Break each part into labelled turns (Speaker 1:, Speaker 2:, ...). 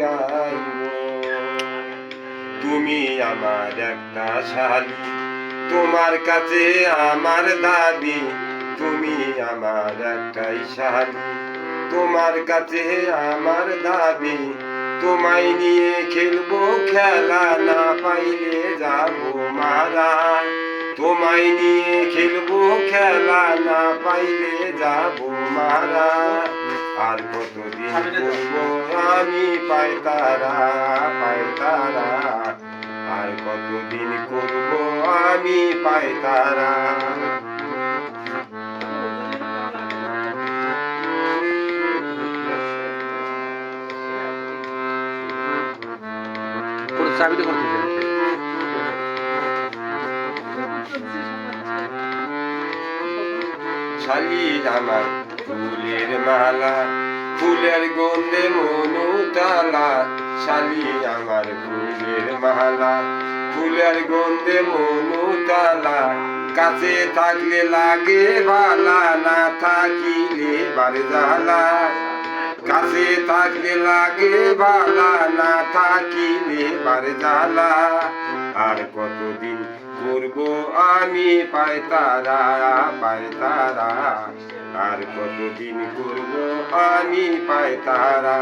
Speaker 1: গাইব। তুমি আমার একটা শালি, তোমার কাছে আমার দাবি। তুমি আমার একটাই শালি, তোমার কাছে আমার দাবি। তোমায় নিয়ে খেলবো খেলা, না পাইলে যাবো মারা। তোমায় নিয়ে খেলবো খেলা, না পাইলে যাবো মারা। আর কতদিন করবো আমি পায়তারা পায়তারা। আর কতদিন করবো আমি পায়তারা।
Speaker 2: চাবিটা করতেছে
Speaker 1: শালি আমার ফুলের মালা, ফুলের গন্ধে মনুতালা। শালি আমার ফুলের মালা, ফুলের গন্ধে মনুতালা। কাছে থাকলে লাগে ভালা, না থাকিলে বারে জ্বালা। কাছে থাকলে লাগে ভালা, না থাকিলে বারে জ্বালা। আর কতদিন করবো আমি পায়তারা পায়তারা। আর কতদিন করবো আমি পায়তারা।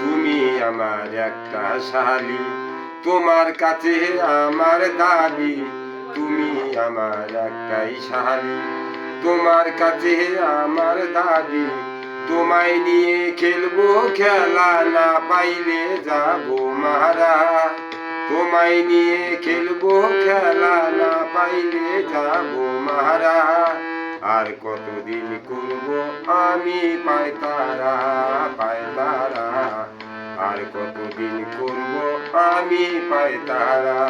Speaker 1: তুমি আমার একটা শালি, তোমার কাছে আমার দাবি। তুমি আমার একটাই শালি, তোমার কাছে আমার দাবি। তোমায় নিয়ে খেলবো খেলা, না পাইলে যাবো মারা। তোমায় নিয়ে খেলবো খেলা, না পাইলে যাবো মারা। আর কতদিন করবো আমি পায়তারা পায়তারা। আর কতদিন করবো আমি পায়তারা।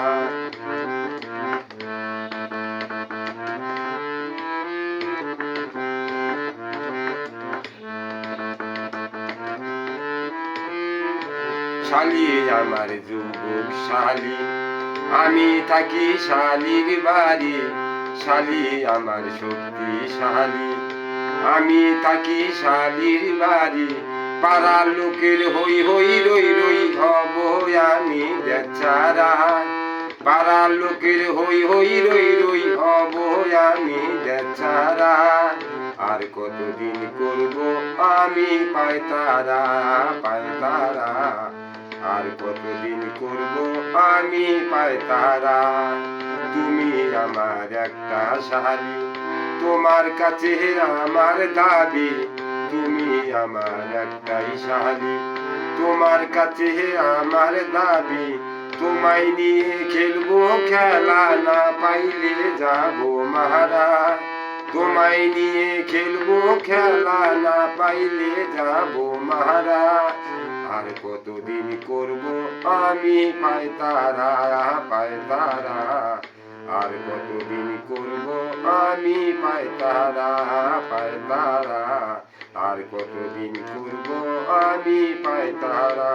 Speaker 1: শালি আমার যুবক শালি, আমি থাকি শালির বাড়ি। শালি আমার শক্তিশালী, আমি থাকি শালির বাড়ি। পাড়ার লোকের হই হই রই রই হব আমি বেচারা। পাড়ার লোকের হই হই রই রই হব আমি বেচারা। আর কতদিন করবো আমি পায়তারা পায়তারা। আর কতদিন করবো আমি পায়তারা। তুমি আমার একটা শালি, তোমার কাছে আমার দাবি। তুমি আমার একটাই শালি, তোমার কাছে আমার দাবি। তোমায় নিয়ে খেলবো খেলা, না পাইলে যাবো মারা। তোমায় নিয়ে খেলবো খেলা, না পাইলে যাবো মারা। আর কতদিন করবো আমি পায়তারা পায়তারা। আর কতদিন করবো আমি পায়তারা পায়তারা। আর কতদিন করবো আমি পায়তারা।